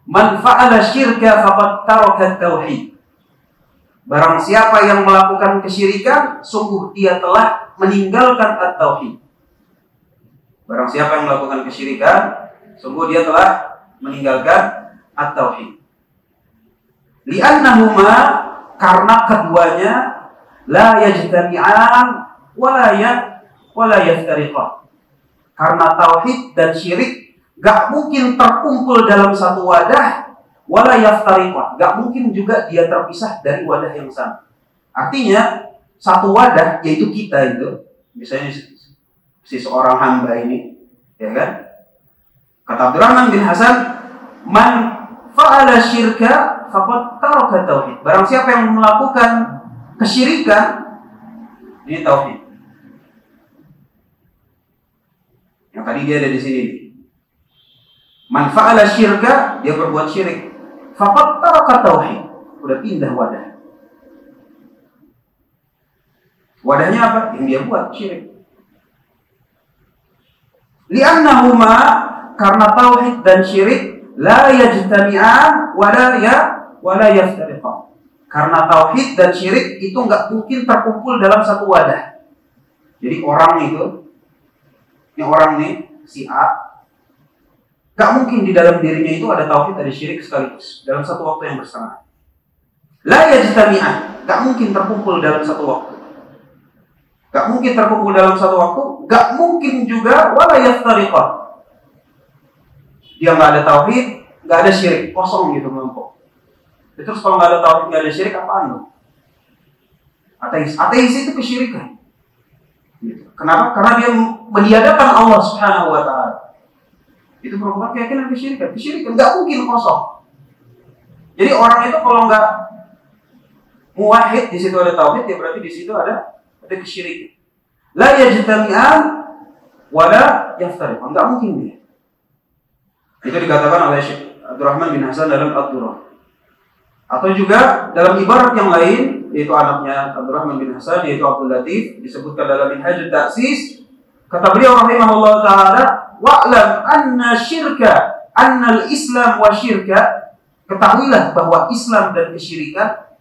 "Man fa'ala syirka faqad taraka tauhid." Barang siapa yang melakukan kesyirikan, sungguh dia telah meninggalkan at-tauhid. Barang siapa yang melakukan kesyirikan, sungguh dia telah meninggalkan at-tauhid. Li'annahuma, karena keduanya la yajtami'an wala yaftariqan. Karena tauhid dan syirik gak mungkin terkumpul dalam satu wadah, wala yaftariqan. Gak mungkin juga dia terpisah dari wadah yang sama. Artinya satu wadah, yaitu kita itu, misalnya si seorang hamba ini, ya kan? Kata Abdurrahman bin Hasan, "Man fa'ala syirka faqad taraka tauhid." Barang siapa yang melakukan kesyirikan, ini tauhid. Yang tadi dia ada di sini. Man fa'ala syirka, dia berbuat syirik. Faqad taraka tauhid. Udah pindah wadah. Wadahnya apa? Yang dia buat syirik. Li'annahuma, karena tauhid dan syirik la yajtami'an wala yaftariqan. Karena tauhid dan syirik itu enggak mungkin terkumpul dalam satu wadah. Jadi orang itu, ini orang nih, si A, enggak mungkin di dalam dirinya itu ada tauhid, ada syirik sekaligus dalam satu waktu yang bersamaan. La yajtami'an, enggak mungkin terkumpul dalam satu waktu. Enggak mungkin terkumpul dalam satu waktu, enggak mungkin juga wala yaftariqan. Dia nggak ada tauhid, nggak ada syirik, kosong gitu melompok. Terus kalau nggak ada tauhid, nggak ada syirik, apaan lo? Ateis. Ateis itu kesyirikan. Gitu. Kenapa? Karena dia meniadakan Allah Subhanahu Wa Taala. Itu merupakan keyakinan kesyirikan. Kesyirikan nggak mungkin kosong. Jadi orang itu kalau nggak muwahhid, di situ ada tauhid, ya berarti di situ ada kesyirikan. La yajtami'an wala yaftariqan. Nggak mungkin dia. Itu dikatakan oleh Syekh Abdurrahman bin Hasan dalam Ad-Durrah. Atau juga dalam ibarat yang lain, yaitu anaknya Abdurrahman bin Hasan, yaitu Abdul Latif, disebutkan dalam Minhajut Ta'sis. Kata beliau rahimahullah ta'ala, "Wa'lam anna syirka, anna al-islam wa syirka." Ketahuilah bahwa Islam dan kesyirikan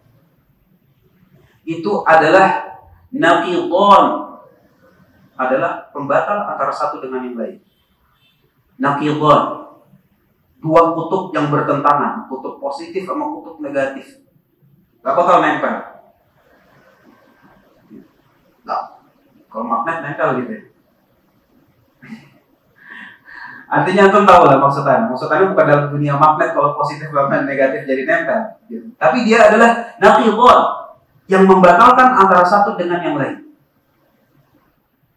itu adalah naqidhan, adalah pembatal antara satu dengan yang lain. Naqidhan, dua kutub yang bertentangan, kutub positif sama kutub negatif. Gak bakal nempel. Kalau magnet nempel gitu ya. Artinya antum tahu lah maksudnya. Maksudnya bukan dalam dunia magnet kalau positif dan negatif jadi nempel. Gitu. Tapi dia adalah naqidun yang membatalkan antara satu dengan yang lain.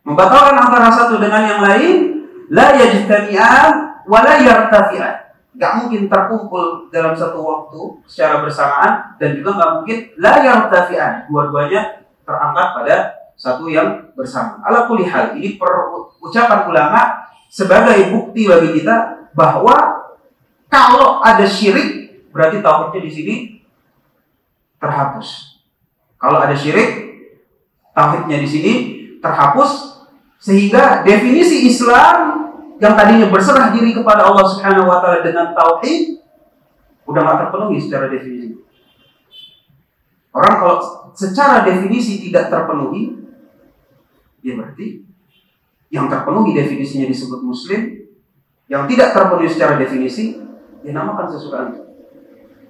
Membatalkan antara satu dengan yang lain, la yajtami'an wa la yartafi'an. Gak mungkin terkumpul dalam satu waktu secara bersamaan dan juga gak mungkin la yartafi'an. Dua-duanya terangkat pada satu yang bersama. Ala kulli hal, ini ucapan ulama sebagai bukti bagi kita bahwa kalau ada syirik berarti tauhidnya di sini terhapus. Kalau ada syirik, tauhidnya di sini terhapus sehingga definisi Islam yang tadinya berserah diri kepada Allah Subhanahu wa taala dengan tauhid udah enggak terpenuhi secara definisi. Orang kalau secara definisi tidak terpenuhi, ya berarti yang terpenuhi definisinya disebut muslim, yang tidak terpenuhi secara definisi dinamakan sesuatu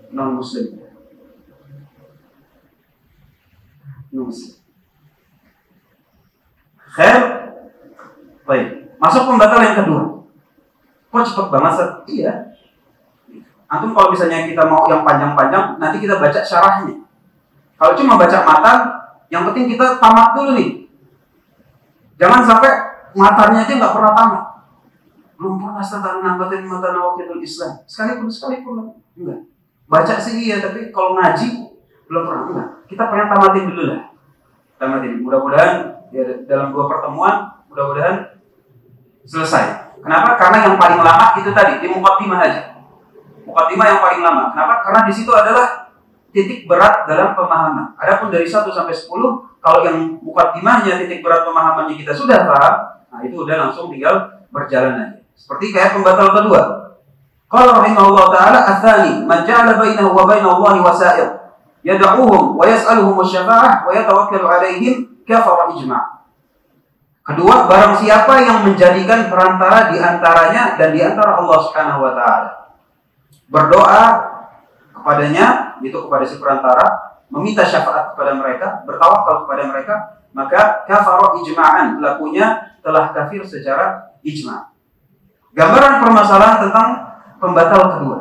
non muslim. Non-muslim. Khair. Baik. Masuk pembatal yang kedua. Kok cepet banget, Seth? Iya. Antum kalau misalnya kita mau yang panjang-panjang, nanti kita baca syarahnya. Kalau cuma baca matan, yang penting kita tamat dulu nih. Jangan sampai matanya aja nggak pernah tamat. Belum pernah tentang nambatin mata nawaqidul Islam. Sekalipun enggak. Baca sih iya, tapi kalau ngaji belum pernah enggak. Kita pengen tamatin dulu lah. Tamatin. Mudah-mudahan ya, dalam 2 pertemuan mudah-mudahan selesai. Kenapa? Karena yang paling lama itu tadi di muqaddimah aja. Muqaddimah yang paling lama. Kenapa? Karena di situ adalah titik berat dalam pemahaman. Adapun dari 1 sampai 10, kalau yang muqaddimahnya titik berat pemahamannya kita sudah paham, nah itu udah langsung tinggal berjalan aja. Seperti kayak pembatal kedua. Qala rahimahullah ta'ala atsani man ja'ala bainahu wa bainallahi wasa'il yad'uhum wa yas'aluhum asy-syafa'ah wa yatawakkalu 'alaihim kafara ijma'. Kedua, barang siapa yang menjadikan perantara di antaranya dan di antara Allah Subhanahu wa taala. Berdoa kepadanya, itu kepada si perantara, meminta syafaat kepada mereka, bertawakal kepada mereka, maka kafara ijma'an, pelakunya telah kafir secara ijma'. Gambaran permasalahan tentang pembatal kedua.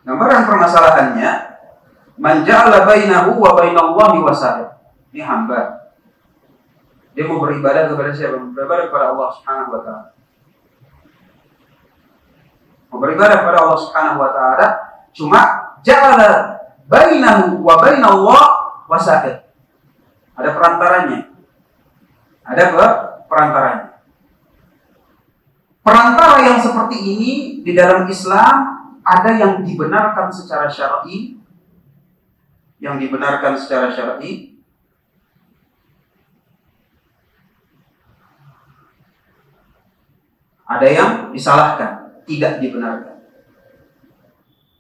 Gambaran permasalahannya, man ja'ala bainahu wa bainallahi wasa'il. Ini hamba. Dia mau beribadah kepada siapa? Beribadah kepada Allah Subhanahu wa taala. Mau beribadah kepada Allah Subhanahu wa taala, cuma ja'ala bainahu wa bainallahi wasa'il. Ada perantaranya. Ada perantaranya. Perantara yang seperti ini di dalam Islam ada yang dibenarkan secara syar'i, ada yang disalahkan, tidak dibenarkan.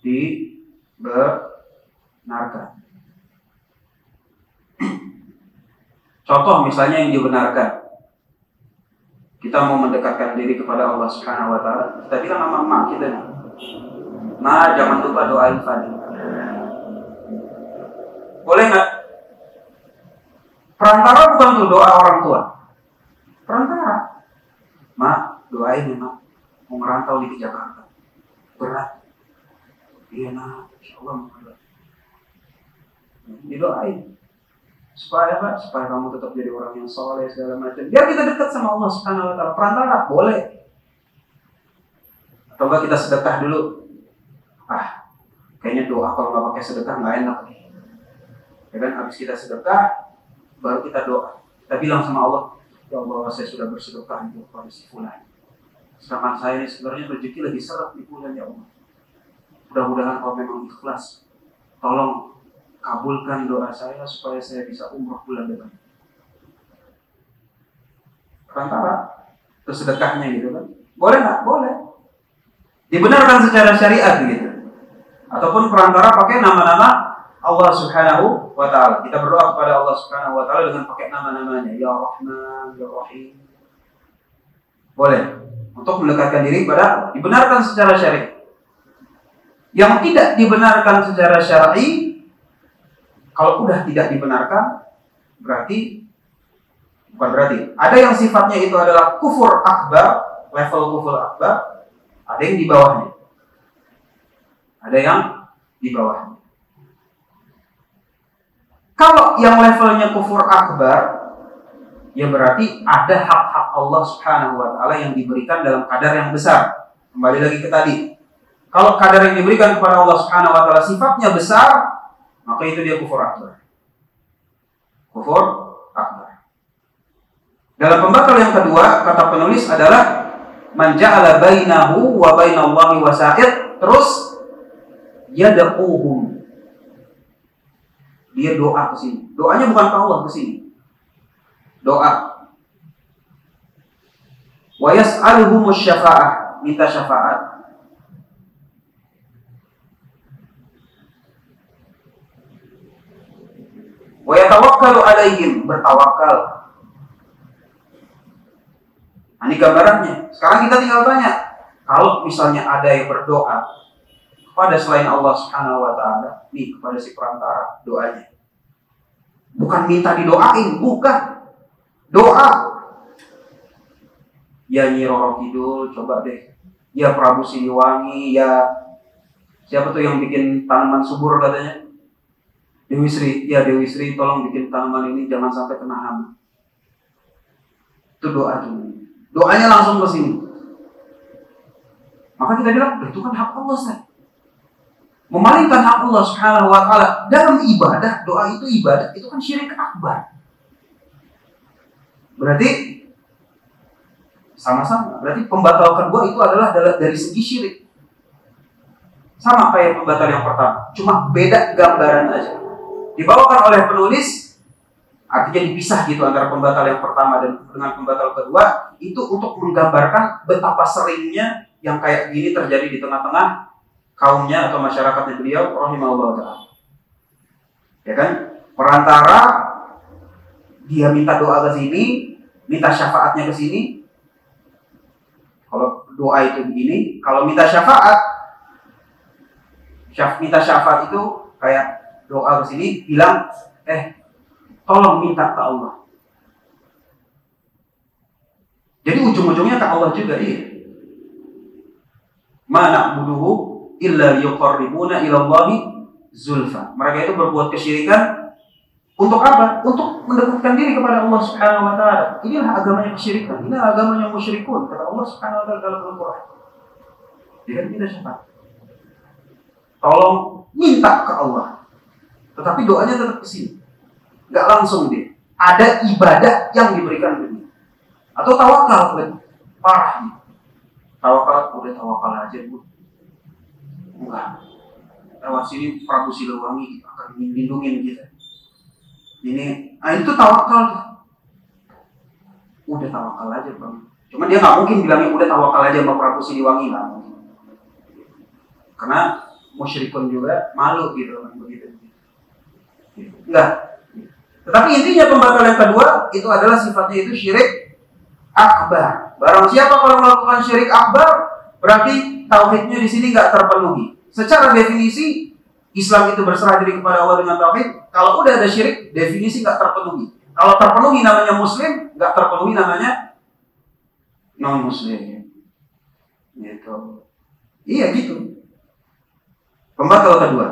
Dibenarkan. Contoh misalnya yang dibenarkan. Kita mau mendekatkan diri kepada Allah Subhanahu wa taala, kita bilang sama emak kita nih. Ma, jangan lupa doain Fadil. Boleh nggak? Perantara bukan tuh doa orang tua. Perantara. Ma, doain ya, Ma. Mau merantau di Jakarta. Berat. Iya, nah, insyaallah mau berat. Didoain. Supaya apa? Supaya kamu tetap jadi orang yang soleh segala macam. Biar kita dekat sama Allah Subhanahu wa taala. Perantara boleh. Atau enggak kita sedekah dulu. Kayaknya doa kalau nggak pakai sedekah nggak enak nih. Ya kan, habis kita sedekah, baru kita doa. Kita bilang sama Allah, ya Allah, saya sudah bersedekah untuk pada si fulan. Sedangkan saya ini sebenarnya rezeki lagi seret di bulan, ya Allah. Mudah-mudahan kalau memang ikhlas, tolong kabulkan doa saya supaya saya bisa umroh bulan depan. Perantara, terus sedekahnya gitu kan? Boleh nggak? Boleh. Dibenarkan secara syariat gitu. Ataupun perantara pakai nama-nama Allah Subhanahu wa taala. Kita berdoa kepada Allah Subhanahu wa taala dengan pakai nama-namanya, Ya Rahman, Ya Rahim. Boleh. Untuk mendekatkan diri kepada dibenarkan secara syar'i. Yang tidak dibenarkan secara syar'i, kalau udah tidak dibenarkan, bukan berarti. Ada yang sifatnya itu adalah kufur akbar, level kufur akbar, ada yang di bawahnya. Ada yang di bawahnya. Kalau yang levelnya kufur akbar, ya berarti ada hak-hak Allah Subhanahu wa Ta'ala yang diberikan dalam kadar yang besar. Kembali lagi ke tadi. Kalau kadar yang diberikan kepada Allah Subhanahu wa Ta'ala sifatnya besar, maka itu dia kufur akbar. Kufur akbar. Dalam pembatal yang kedua, kata penulis adalah man ja'ala bainahu wa bainallahi wasa'id, terus yad'uhum. Dia doa ke sini. Doanya bukan ke Allah, ke sini. Doa. Wa yas'aluhumus syafa'ah, minta syafaat. Wa yatawakkalu alaihim, bertawakal. Nah, ini gambarannya. Sekarang kita tinggal tanya, kalau misalnya ada yang berdoa kepada selain Allah Subhanahu wa Ta'ala, nih kepada si perantara doanya. Bukan minta didoain, bukan. Doa. Ya Nyi Roro Kidul, coba deh. Ya Prabu Siliwangi, ya siapa tuh yang bikin tanaman subur katanya? Dewi Sri, ya Dewi Sri, tolong bikin tanaman ini jangan sampai kena hama. Itu doa tuh. Doanya langsung ke sini. Maka kita bilang, itu kan hak Allah, Ustaz. Memalingkan hak Allah Subhanahu wa Ta'ala dalam ibadah, doa itu ibadah, itu kan syirik akbar. Berarti sama-sama. Berarti pembatal kedua itu adalah dari segi syirik. Sama kayak pembatal yang pertama, cuma beda gambaran aja. Dibawakan oleh penulis, artinya dipisah gitu antara pembatal yang pertama dan dengan pembatal kedua, itu untuk menggambarkan betapa seringnya yang kayak gini terjadi di tengah-tengah kaumnya atau masyarakatnya beliau rahimahullah ta'ala. Ya kan? Perantara dia minta doa ke sini, minta syafaatnya ke sini. Kalau doa itu begini, kalau minta syafaat itu kayak doa ke sini bilang, tolong minta ke Allah. Jadi ujung-ujungnya ke Allah juga dia. Ma na'buduhu illa yuqarribuna ilallahi zulfa. Mereka itu berbuat kesyirikan untuk apa? Untuk mendekatkan diri kepada Allah Subhanahu wa Ta'ala. Inilah agamanya kesyirikan. Inilah agamanya musyrikun, kata Allah Subhanahu wa Ta'ala dalam Al-Qur'an. Dia tidak syafaat. Tolong minta ke Allah. Tetapi doanya tetap ke sini. Enggak langsung dia. Ada ibadah yang diberikan ke dia. Atau tawakal, parah. Tawakal, udah tawakal aja, Bu. Enggak. Lewat sini Prabu Siliwangi akan melindungi kita. Ini, itu tawakal. Udah tawakal aja, Bang. Cuma dia nggak mungkin bilangnya udah tawakal aja sama Prabu Siliwangi, nggak mungkin. Karena musyrikun juga malu gitu kan begitu. Enggak. Tetapi intinya pembatal yang kedua itu adalah sifatnya itu syirik akbar. Barang siapa kalau melakukan syirik akbar, berarti tauhidnya di sini nggak terpenuhi. Secara definisi Islam itu berserah diri kepada Allah dengan tauhid. Kalau udah ada syirik, definisi nggak terpenuhi. Kalau terpenuhi namanya Muslim, nggak terpenuhi namanya non Muslim. Gitu. Iya gitu. Pembatal kedua.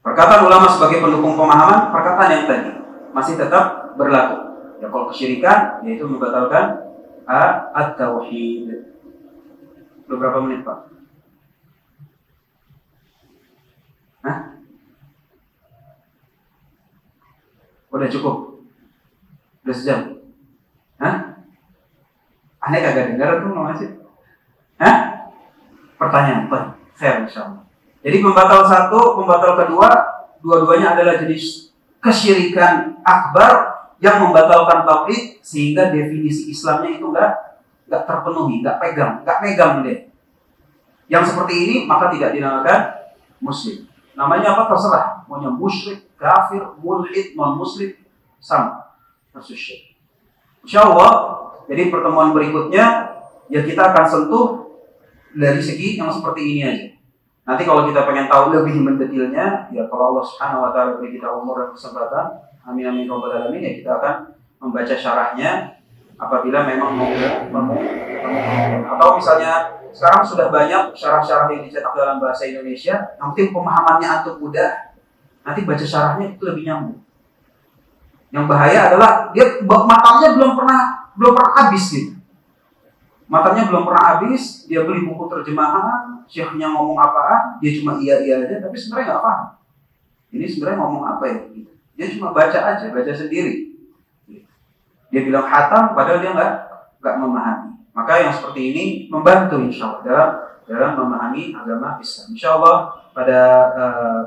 Perkataan ulama sebagai pendukung pemahaman, perkataan yang tadi masih tetap berlaku. Ya kalau kesyirikan, yaitu membatalkan at-tauhid. Beberapa menit, Pak? Hah? Udah cukup? Udah sejam? Hah? Aneh kagak dengar tuh masih? Hah? Pertanyaan, Pak? Saya insyaallah. Jadi pembatal satu, pembatal kedua, dua-duanya adalah jenis kesyirikan akbar yang membatalkan tauhid sehingga definisi Islamnya itu nggak terpenuhi, nggak pegang deh. Yang seperti ini maka tidak dinamakan Muslim. Namanya apa terserah. maunya musyrik, kafir, mulhid, non-muslim, sama. Persis syirik. Insya Allah, jadi pertemuan berikutnya ya kita akan sentuh dari segi yang seperti ini aja. Nanti kalau kita pengen tahu lebih mendetailnya, ya kalau Allah Subhanahu wa taala beri kita umur dan kesempatan, amin amin robbal alamin, ya kita akan membaca syarahnya apabila memang mau atau misalnya sekarang sudah banyak syarah-syarah yang dicetak dalam bahasa Indonesia, yang penting pemahamannya antum mudah, nanti baca syarahnya itu lebih nyambung. Yang bahaya adalah dia matanya belum pernah habis gitu. Matanya belum pernah habis, dia beli buku terjemahan, syekhnya ngomong apaan, dia cuma iya-iya aja, tapi sebenarnya nggak paham. Ini sebenarnya ngomong apa ya? Dia cuma baca aja, baca sendiri. Dia bilang khatam, padahal dia nggak memahami. Maka yang seperti ini membantu insya Allah dalam memahami agama Islam. Insya Allah pada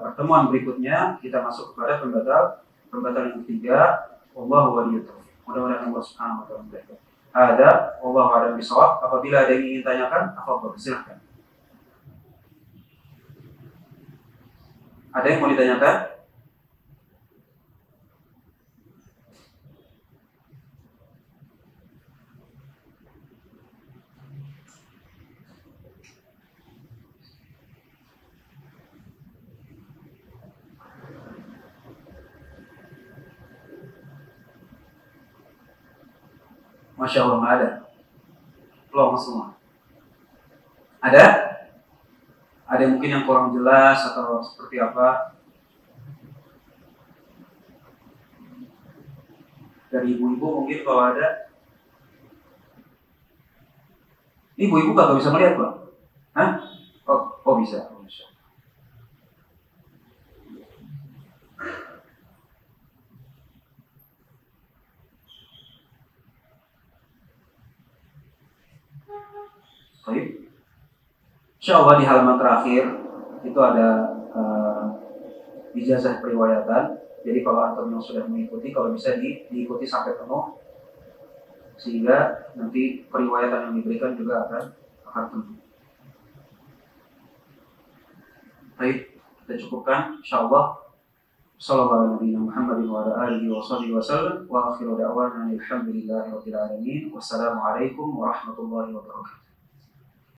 pertemuan berikutnya kita masuk kepada pembatal yang ketiga. Wallahu waliyut taufiq. Mudah-mudahan Allah Subhanahu wa taala memberkati. Ada, wallahu a'lam bishawab. Apabila ada yang ingin tanyakan, tafadhol, silakan. Ada yang mau ditanyakan? Masya Allah, nggak ada. Belum semua. Ada? Ada yang mungkin yang kurang jelas atau seperti apa? Dari ibu-ibu mungkin kalau ada. Ibu-ibu kagak bisa melihat, Pak? Hah? Oh bisa. Oh, bisa. Baik. Insya Allah di halaman terakhir itu ada ijazah periwayatan. Jadi kalau antum yang sudah mengikuti, kalau bisa diikuti sampai penuh, sehingga nanti periwayatan yang diberikan juga akan penuh. Baik, kita cukupkan. Insya Allah. Sallallahu alaihi wasallam wa akhiru da'wana alhamdulillahi rabbil alamin. Wassalamualaikum warahmatullahi wabarakatuh.